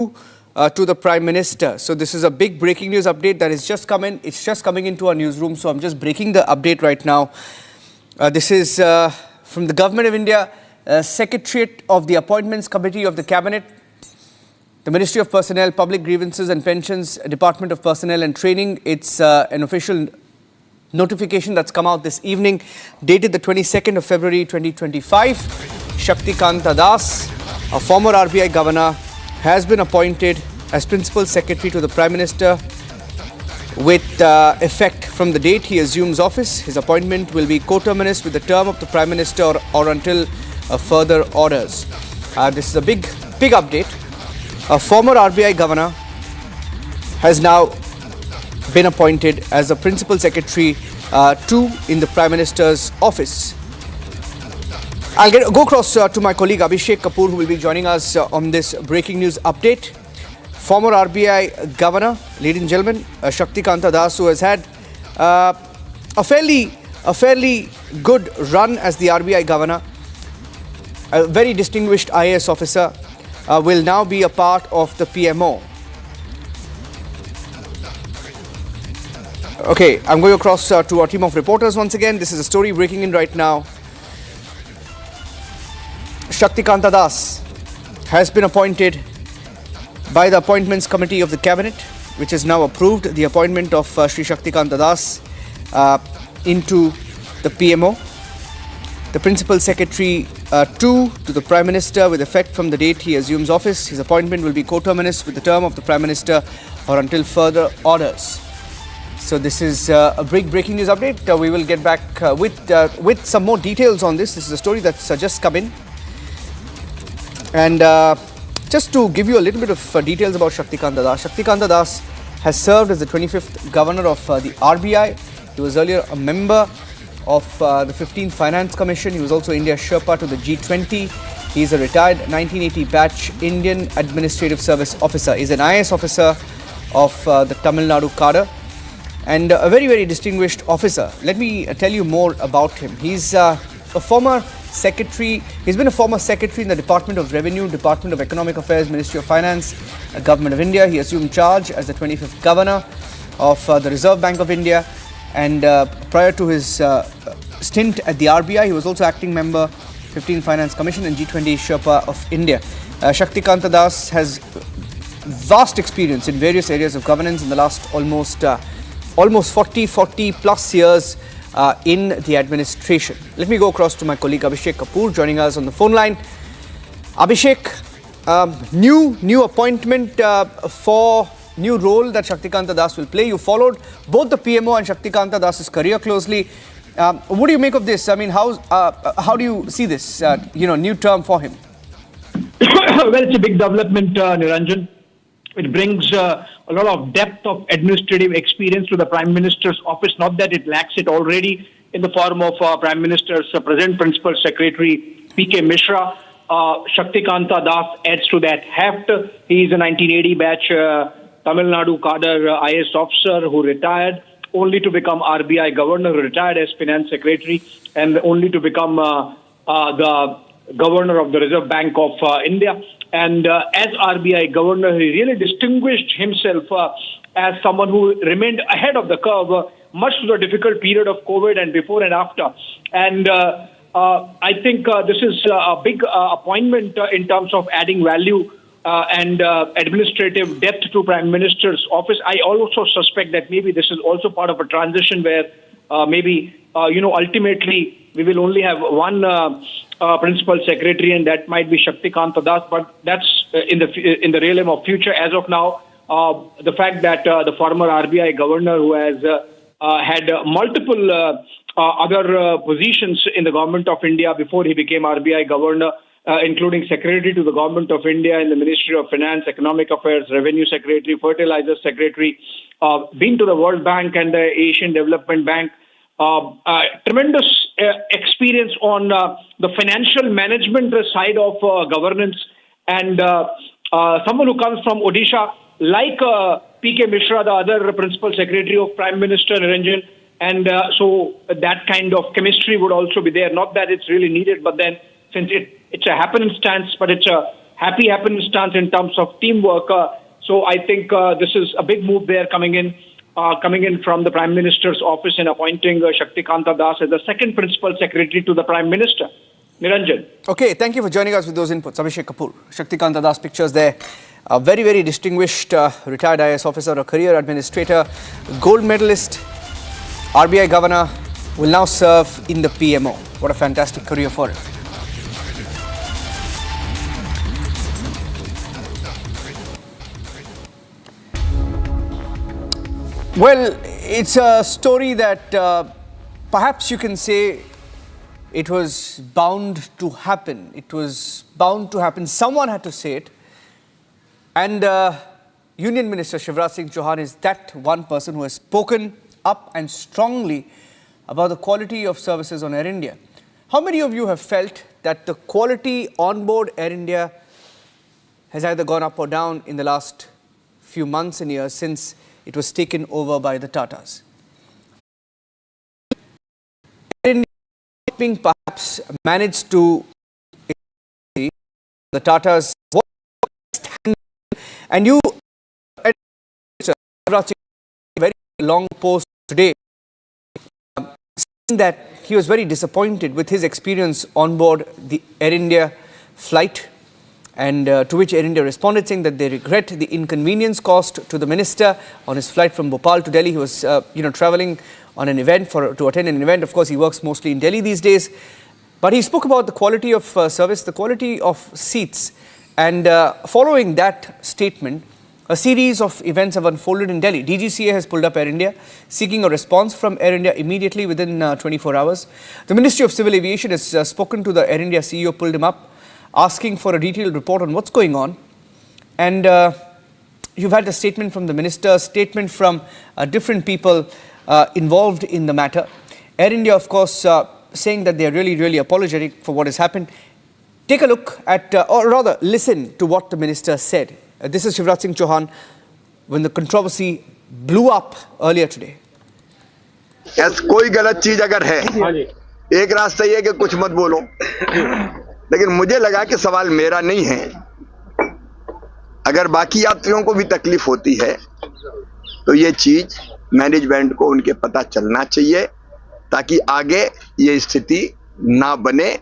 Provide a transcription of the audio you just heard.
to the Prime Minister. So this is a big breaking news update that has just come in. It's just coming into our newsroom, so I'm just breaking the update right now. This is from the Government of India, Secretariat of the Appointments Committee of the Cabinet, the Ministry of Personnel, Public Grievances and Pensions, Department of Personnel and Training. It's an official notification that's come out this evening, dated the 22nd of February 2025. Shaktikanta Das, a former RBI governor, has been appointed as Principal Secretary to the Prime Minister with effect from the date he assumes office. His appointment will be coterminous with the term of the Prime Minister or until further orders. This is a big update. A former RBI governor has now been appointed as the Principal Secretary in the Prime Minister's office. I'll go across to my colleague Abhishek Kapoor, who will be joining us on this breaking news update. Former RBI governor, ladies and gentlemen, Shaktikanta Das, who has had a fairly good run as the RBI governor, a very distinguished IAS officer, will now be a part of the PMO. Okay, I'm going across to our team of reporters once again. This is a story breaking in right now. Shaktikanta Das has been appointed by the Appointments Committee of the Cabinet, which has now approved the appointment of Shri Shaktikanta Das into the PMO. The Principal Secretary to the Prime Minister with effect from the date he assumes office. His appointment will be coterminous with the term of the Prime Minister or until further orders. So this is a big breaking news update. We will get back with some more details on this. This is a story that's just come in. And just to give you a little bit of details about Shaktikanta Das. Shaktikanta Das has served as the 25th governor of the RBI. He was earlier a member of the 15th Finance Commission. He was also India Sherpa to the G20. He is a retired 1980 batch Indian Administrative Service officer. He is an IAS officer of the Tamil Nadu cadre and a very distinguished officer. Let me tell you more about him. He's a former secretary. He's been a former secretary in the Department of Revenue, Department of Economic Affairs, Ministry of Finance, Government of India. He assumed charge as the 25th governor of the Reserve Bank of India. And prior to his stint at the RBI, he was also acting member, 15th Finance Commission and G20 Sherpa of India. Shaktikanta Das has vast experience in various areas of governance in the last almost 40 plus years in the administration. Let me go across to my colleague Abhishek Kapoor joining us on the phone line. Abhishek, new appointment for new role that Shaktikanta Das will play. You followed both the PMO and Shaktikanta Das's career closely. What do you make of this? I mean, how do you see this new term for him? Well, it's a big development, Niranjan. It brings a lot of depth of administrative experience to the Prime Minister's office. Not that it lacks it already in the form of Prime Minister's present Principal Secretary, P.K. Mishra. Shaktikanta Das adds to that heft. He is a 1980 batch Tamil Nadu cadre IAS officer who retired, only to become RBI governor, who retired as Finance Secretary, and only to become the governor of the Reserve Bank of India. And as RBI governor, he really distinguished himself as someone who remained ahead of the curve, much to the difficult period of COVID and before and after. And I think this is a big appointment in terms of adding value and administrative depth to Prime Minister's office. I also suspect that maybe this is also part of a transition where ultimately we will only have one Principal Secretary, and that might be Shaktikanta Das, but that's in the realm of future. As of now, the fact that the former RBI governor, who has had multiple other positions in the government of India before he became RBI governor, including Secretary to the Government of India in the Ministry of Finance, Economic Affairs, Revenue Secretary, Fertilizer Secretary, been to the World Bank and the Asian Development Bank, tremendous experience on the financial management side of governance, and someone who comes from Odisha, like P.K. Mishra, the other Principal Secretary of Prime Minister Niranjan, and so that kind of chemistry would also be there. Not that it's really needed, but then since it's a happenstance, but it's a happy happenstance in terms of teamwork. So I think this is a big move there coming in from the Prime Minister's office and appointing Shaktikanta Das as the second principal secretary to the Prime Minister. Niranjan. Okay, thank you for joining us with those inputs. Abhishek Kapoor, Shaktikanta Das pictures there. A very, very distinguished retired IAS officer, a career administrator, gold medalist, RBI governor, will now serve in the PMO. What a fantastic career for him. Well, it's a story that perhaps you can say it was bound to happen. It was bound to happen. Someone had to say it. And Union Minister Shivraj Singh Chauhan is that one person who has spoken up and strongly about the quality of services on Air India. How many of you have felt that the quality on board Air India has either gone up or down in the last few months and years since it was taken over by the Tatas? Air India being perhaps managed to the Tatas, and you very long post today saying that he was very disappointed with his experience on board the Air India flight, and to which Air India responded saying that they regret the inconvenience caused to the minister on his flight from Bhopal to Delhi. He was travelling on an event to attend an event. Of course, he works mostly in Delhi these days, but he spoke about the quality of service, the quality of seats, and following that statement, a series of events have unfolded in Delhi. DGCA has pulled up Air India, seeking a response from Air India immediately within 24 hours. The Ministry of Civil Aviation has spoken to the Air India CEO, pulled him up, asking for a detailed report on what's going on. And you've had a statement from the minister, statement from different people involved in the matter. Air India, of course, saying that they are really, really apologetic for what has happened. Take a look at, or rather, listen to what the minister said. This is Shivraj Singh Chauhan when the controversy blew up earlier today. कोई गलत चीज अगर है, एक रास्ता ये कि कुछ मत बोलो, लेकिन मुझे लगा कि सवाल मेरा नहीं है। अगर बाकी यात्रियों को भी तकलीफ होती है तो ये चीज मैनेजमेंट को उनके पता चलना चाहिए ताकि आगे ये स्थिति ना बने